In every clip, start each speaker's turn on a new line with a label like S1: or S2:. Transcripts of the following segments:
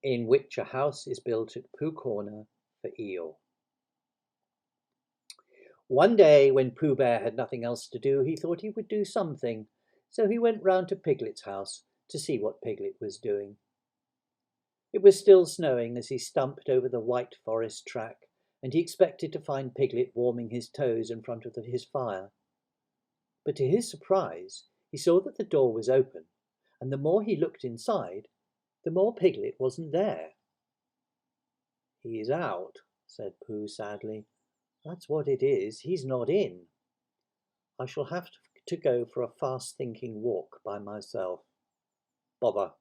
S1: in which a house is built at Pooh Corner for Eeyore. One day, when Pooh Bear had nothing else to do, he thought he would do something, so he went round to Piglet's house to see what Piglet was doing. It was still snowing as he stumped over the white forest track, and he expected to find Piglet warming his toes in front of his fire. But to his surprise, he saw that the door was open, and the more he looked inside, the more Piglet wasn't there. "He's out," said Pooh sadly. "That's what it is. He's not in. I shall have to go for a fast-thinking walk by myself. Bother."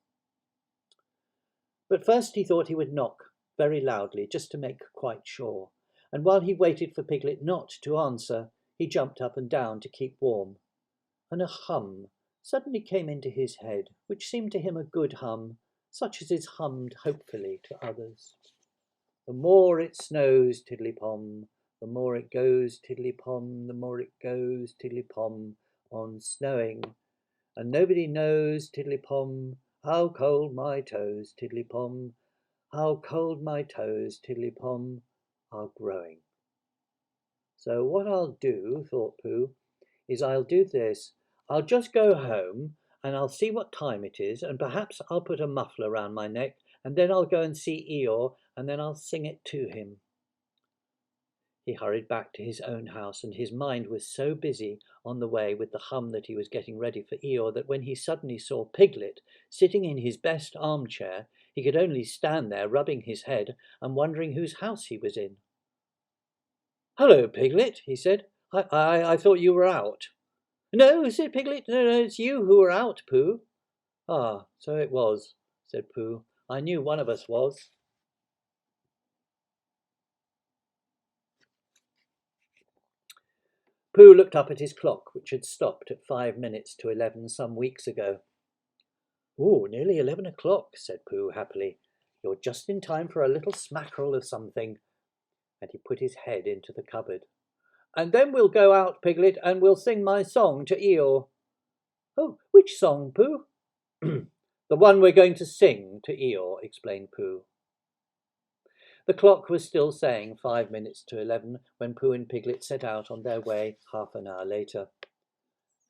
S1: But first he thought he would knock very loudly, just to make quite sure, and while he waited for Piglet not to answer, he jumped up and down to keep warm, and a hum suddenly came into his head, which seemed to him a good hum, such as is hummed hopefully to others. "The more it snows, tiddly-pom, the more it goes, tiddly-pom, the more it goes, tiddly-pom, on snowing. And nobody knows, tiddly-pom, how cold my toes, tiddly-pom, how cold my toes, tiddly-pom, are growing." "So what I'll do," thought Pooh, "is I'll do this. I'll just go home and I'll see what time it is, and perhaps I'll put a muffler round my neck, and then I'll go and see Eeyore, and then I'll sing it to him." He hurried back to his own house, and his mind was so busy on the way with the hum that he was getting ready for Eeyore that when he suddenly saw Piglet sitting in his best armchair, he could only stand there rubbing his head and wondering whose house he was in. "Hello, Piglet," he said. I thought you were out." "No," said Piglet. No, it's you who are out, Pooh." "Ah, so it was," said Pooh. "I knew one of us was." Pooh looked up at his clock, which had stopped at 5 minutes to 11 some weeks ago. "Oh, nearly 11 o'clock," said Pooh happily. "You're just in time for a little smackerel of something." And he put his head into the cupboard. "And then we'll go out, Piglet, and we'll sing my song to Eeyore." "Oh, which song, Pooh?" "The one we're going to sing to Eeyore," explained Pooh. The clock was still saying 5 minutes to 11 when Pooh and Piglet set out on their way half an hour later.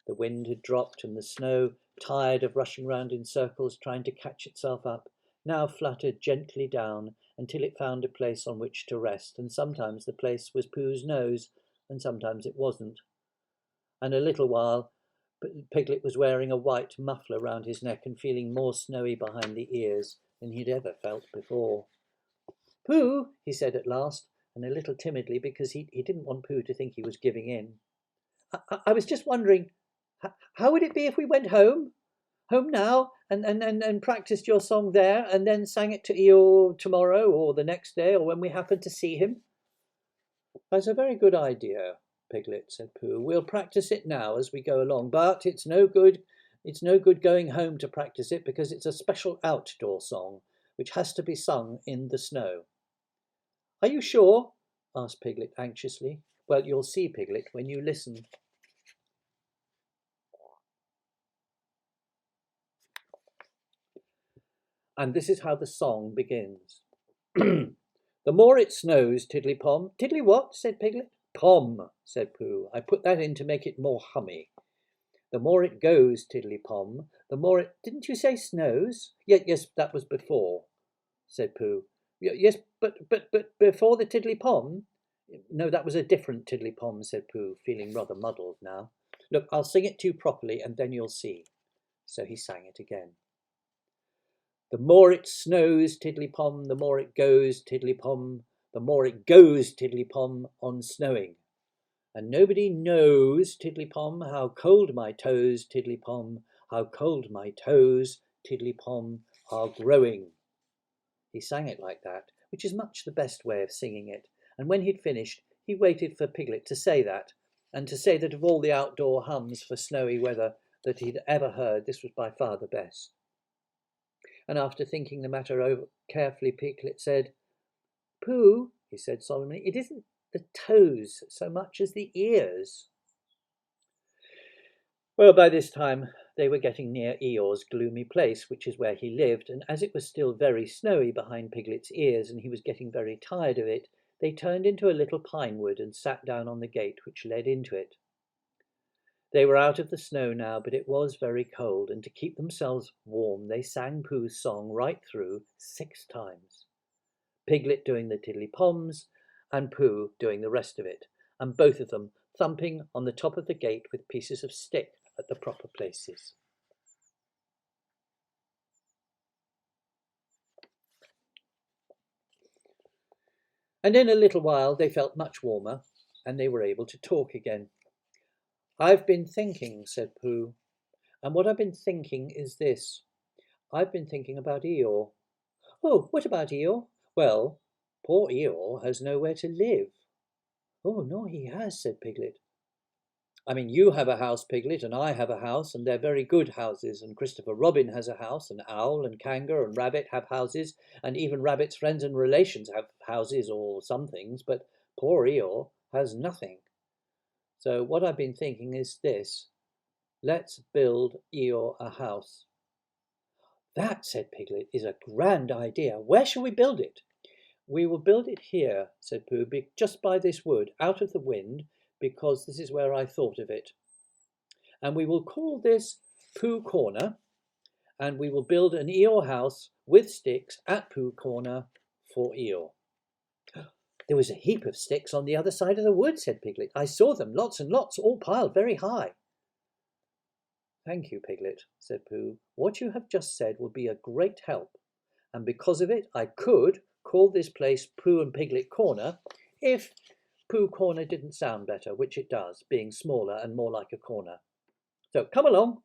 S1: The wind had dropped, and the snow, tired of rushing round in circles trying to catch itself up, now fluttered gently down until it found a place on which to rest, and sometimes the place was Pooh's nose, and sometimes it wasn't. And a little while Piglet was wearing a white muffler round his neck and feeling more snowy behind the ears than he'd ever felt before. "Pooh," he said at last, and a little timidly because he didn't want Pooh to think he was giving in. I was just wondering, how would it be if we went home now, and practiced your song there, and then sang it to Eeyore tomorrow or the next day, or when we happen to see him?" "That's a very good idea, Piglet," said Pooh. "We'll practice it now as we go along, but it's no good going home to practice it, because it's a special outdoor song which has to be sung in the snow." "Are you sure?" asked Piglet anxiously. "Well, you'll see, Piglet, when you listen." And this is how the song begins. "The more it snows, tiddly-pom." "Tiddly what?" said Piglet. "Pom," said Pooh. "I put that in to make it more hummy. The more it goes, tiddly-pom, the more it—" "Didn't you say snows?" Yes, that was before," said Pooh. "Yes, but before the tiddly-pom?" "No, that was a different tiddly-pom," said Pooh, feeling rather muddled now. "Look, I'll sing it to you properly, and then you'll see." So he sang it again. "The more it snows, tiddly-pom, the more it goes, tiddly-pom, the more it goes, tiddly-pom, on snowing. And nobody knows, tiddly-pom, how cold my toes, tiddly-pom, how cold my toes, tiddly-pom, are growing." He sang it like that, which is much the best way of singing it, and when he'd finished, he waited for Piglet to say that, and to say that of all the outdoor hums for snowy weather that he'd ever heard, this was by far the best. And after thinking the matter over carefully, Piglet said, "Pooh," he said solemnly, "it isn't the toes so much as the ears." Well, by this time, They were getting near Eeyore's gloomy place, which is where he lived, and as it was still very snowy behind Piglet's ears and he was getting very tired of it, they turned into a little pine wood and sat down on the gate which led into it. They were out of the snow now, but it was very cold, and to keep themselves warm they sang Pooh's song right through 6 times, Piglet doing the tiddly-poms and Pooh doing the rest of it, and both of them thumping on the top of the gate with pieces of stick at the proper places. And in a little while they felt much warmer, and they were able to talk again. "I've been thinking," said Pooh, "and what I've been thinking is this. I've been thinking about Eeyore." "Oh, what about Eeyore?" "Well, poor Eeyore has nowhere to live." "Oh, no, he has," said Piglet. "I mean, you have a house, Piglet, and I have a house, and they're very good houses, and Christopher Robin has a house, and Owl and Kangaroo and Rabbit have houses, and even Rabbit's friends and relations have houses or some things, but poor Eeyore has nothing. So what I've been thinking is this. Let's build Eeyore a house." "That," said Piglet, "is a grand idea. Where shall we build it?" "We will build it here," said Pooh, "just by this wood, out of the wind, because this is where I thought of it. And we will call this Pooh Corner, and we will build an Eeyore house with sticks at Pooh Corner for Eeyore." "There was a heap of sticks on the other side of the wood," said Piglet. "I saw them, lots and lots, all piled very high." "Thank you, Piglet," said Pooh. "What you have just said will be a great help, and because of it I could call this place Pooh and Piglet Corner if Pooh Corner didn't sound better, which it does, being smaller and more like a corner. So come along."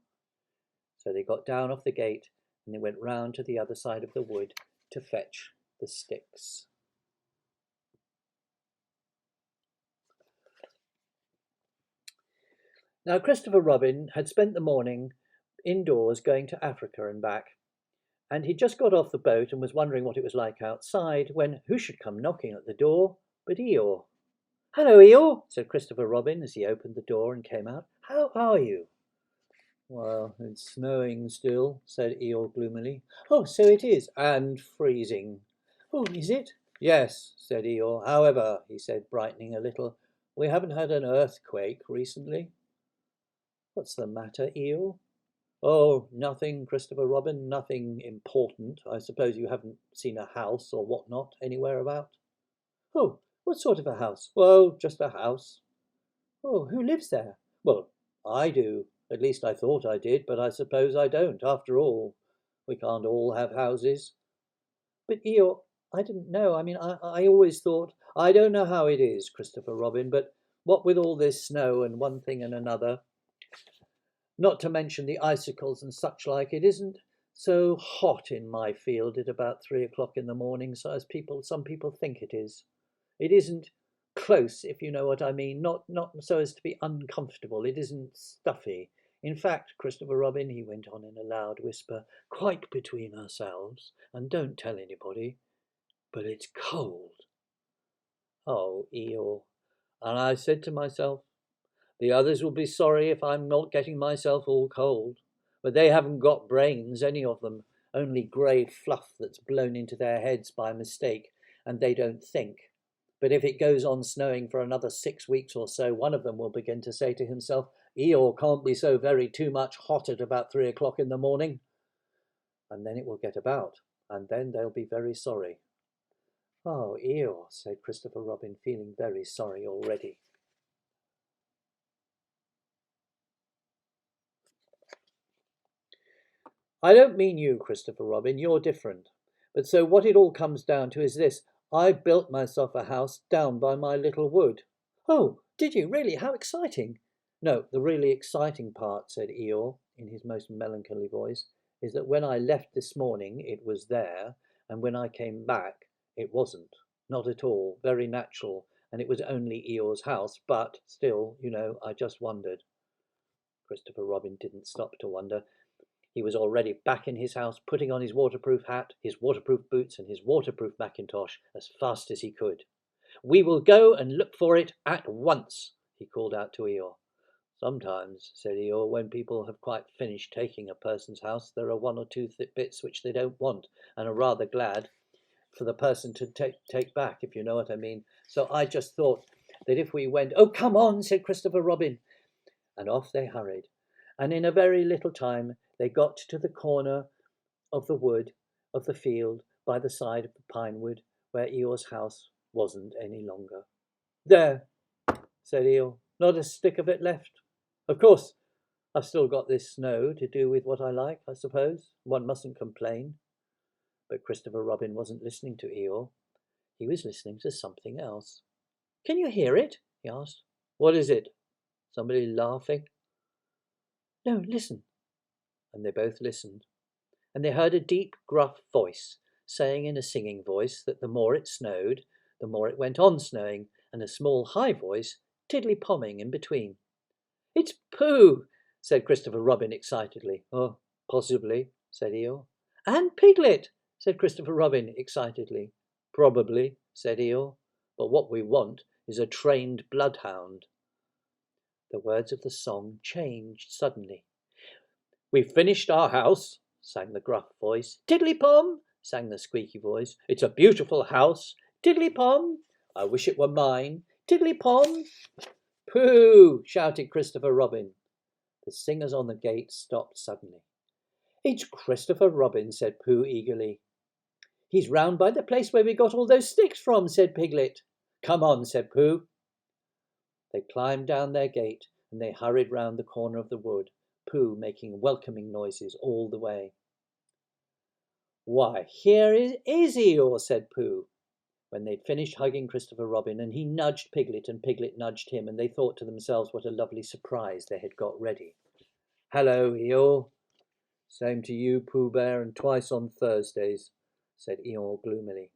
S1: So they got down off the gate and they went round to the other side of the wood to fetch the sticks. Now Christopher Robin had spent the morning indoors going to Africa and back, and he'd just got off the boat and was wondering what it was like outside when who should come knocking at the door but Eeyore. "Hello, Eeyore," said Christopher Robin as he opened the door and came out. "How are you?" "Well, it's snowing still," said Eeyore gloomily. "Oh, so it is, and freezing." "Oh, is it?" "Yes," said Eeyore. "However," he said, brightening a little, "we haven't had an earthquake recently." "What's the matter, Eeyore?" "Oh, nothing, Christopher Robin, nothing important. I suppose you haven't seen a house or what not anywhere about?" "Oh, what sort of a house?" "Well, just a house." "Oh, who lives there?" "Well, I do. At least I thought I did, but I suppose I don't. After all, we can't all have houses." "But Eeyore, I didn't know. I mean, I always thought—" "I don't know how it is, Christopher Robin, but what with all this snow and one thing and another, not to mention the icicles and such like, it isn't so hot in my field at about 3 o'clock in the morning, so as some people think it is. It isn't close, if you know what I mean, not so as to be uncomfortable. It isn't stuffy. In fact, Christopher Robin," he went on in a loud whisper, "quite between ourselves, and don't tell anybody, but it's cold." "Oh, Eeyore." And I said to myself, the others will be sorry if I'm not getting myself all cold, but they haven't got brains, any of them, only grey fluff that's blown into their heads by mistake, and they don't think. But if it goes on snowing for another 6 weeks or so, one of them will begin to say to himself, Eeyore can't be so very too much hot at about 3 o'clock in the morning. And then it will get about, and then they'll be very sorry. Oh, Eeyore, said Christopher Robin, feeling very sorry already. I don't mean you, Christopher Robin, you're different. But so what it all comes down to is this. I built myself a house down by my little wood. Oh, did you really? How exciting! No, the really exciting part, said Eeyore, in his most melancholy voice, is that when I left this morning it was there, and when I came back it wasn't. Not at all. Very natural. And it was only Eeyore's house, but still, you know, I just wondered. Christopher Robin didn't stop to wonder. He was already back in his house, putting on his waterproof hat, his waterproof boots, and his waterproof mackintosh as fast as he could. We will go and look for it at once, he called out to Eeyore. Sometimes, said Eeyore, when people have quite finished taking a person's house, there are one or two bits which they don't want and are rather glad for the person to take back, if you know what I mean. So I just thought that if we went, oh, come on, said Christopher Robin. And off they hurried. And in a very little time, they got to the corner of the wood, of the field, by the side of the pine wood, where Eeyore's house wasn't any longer. There, said Eeyore, not a stick of it left. Of course, I've still got this snow to do with what I like, I suppose. One mustn't complain. But Christopher Robin wasn't listening to Eeyore. He was listening to something else. Can you hear it? He asked. What is it? Somebody laughing? No, listen. And they both listened. And they heard a deep, gruff voice saying in a singing voice that the more it snowed, the more it went on snowing, and a small high voice tiddly-pomming in between. It's Pooh, said Christopher Robin excitedly. Oh, possibly, said Eeyore. And Piglet, said Christopher Robin excitedly. Probably, said Eeyore, but what we want is a trained bloodhound. The words of the song changed suddenly. We've finished our house, sang the gruff voice. Tiddly-pom, sang the squeaky voice. It's a beautiful house. Tiddly-pom, I wish it were mine. Tiddly-pom. Pooh, shouted Christopher Robin. The singers on the gate stopped suddenly. It's Christopher Robin, said Pooh eagerly. He's round by the place where we got all those sticks from, said Piglet. Come on, said Pooh. They climbed down their gate and they hurried round the corner of the wood, Pooh making welcoming noises all the way. Why, here is Eeyore, said Pooh, when they'd finished hugging Christopher Robin, and he nudged Piglet and Piglet nudged him, and they thought to themselves what a lovely surprise they had got ready. Hello, Eeyore. Same to you, Pooh Bear, and twice on Thursdays, said Eeyore gloomily.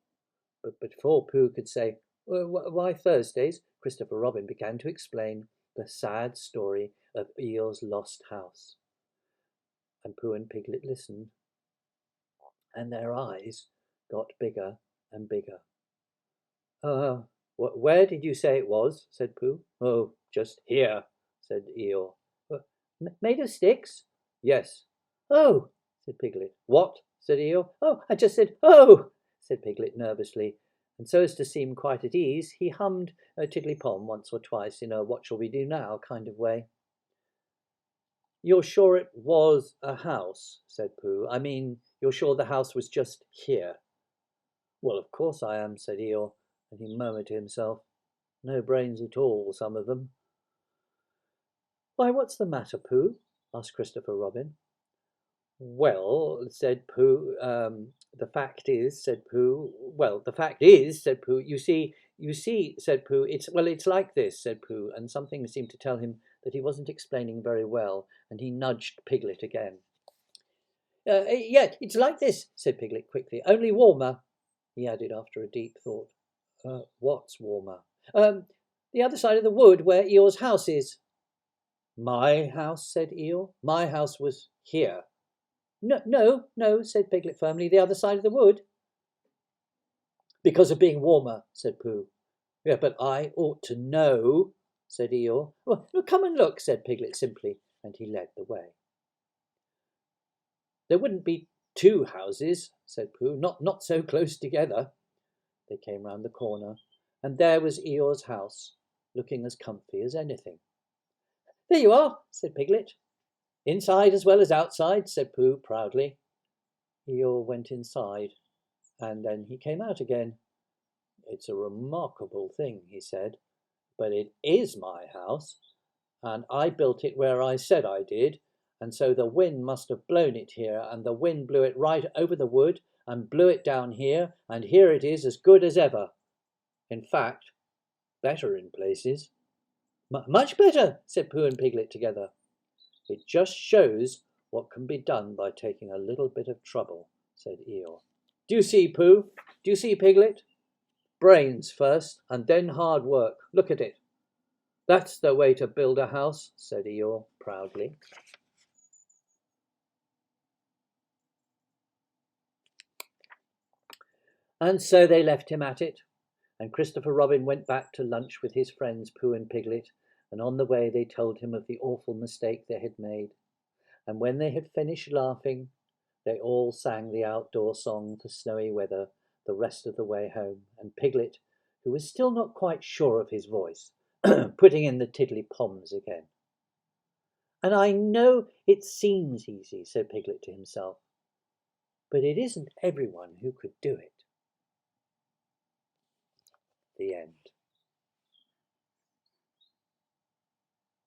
S1: But before Pooh could say, why Thursdays, Christopher Robin began to explain the sad story of Eeyore's lost house. And Pooh and Piglet listened, and their eyes got bigger and bigger. Where did you say it was? Said Pooh. Oh, just here, said Eeyore. Made of sticks? Yes. Oh, said Piglet. What? Said Eeyore. Oh, I just said, oh, said Piglet nervously. And so as to seem quite at ease, he hummed Tiddly-Pom once or twice in a what shall we do now kind of way. You're sure it was a house? Said Pooh. I mean, you're sure the house was just here? Well, of course I am, said Eeyore, and he murmured to himself, no brains at all, some of them. Why, what's the matter, Pooh? Asked Christopher Robin. Well, said Pooh, the fact is, said Pooh, said Pooh, you see, said Pooh, it's like this, said Pooh, and something seemed to tell him that he wasn't explaining very well, and he nudged Piglet again. Yeah, it's like this, said Piglet quickly, only warmer, he added after a deep thought. What's warmer? The other side of the wood where Eeyore's house is. My house, said Eeyore. My house was here. No, said Piglet firmly, the other side of the wood. Because of being warmer, said Pooh. Yeah, but I ought to know, said Eeyore. Well, come and look, said Piglet simply, and he led the way. There wouldn't be two houses, said Pooh, not so close together. They came round the corner, and there was Eeyore's house, looking as comfy as anything. There you are, said Piglet. Inside as well as outside, said Pooh proudly. Eeyore went inside, and then he came out again. It's a remarkable thing, he said, but it is my house, and I built it where I said I did, and so the wind must have blown it here, and the wind blew it right over the wood, and blew it down here, and here it is as good as ever. In fact, better in places. Much better, said Pooh and Piglet together. It just shows what can be done by taking a little bit of trouble, said Eeyore. Do you see, Pooh? Do you see, Piglet? Brains first, and then hard work. Look at it. That's the way to build a house, said Eeyore proudly. And so they left him at it, and Christopher Robin went back to lunch with his friends Pooh and Piglet, and on the way they told him of the awful mistake they had made. And when they had finished laughing, they all sang the outdoor song for snowy weather the rest of the way home, and Piglet, who was still not quite sure of his voice, putting in the tiddly-poms again. "And I know it seems easy," said Piglet to himself, "but it isn't everyone who could do it." The end.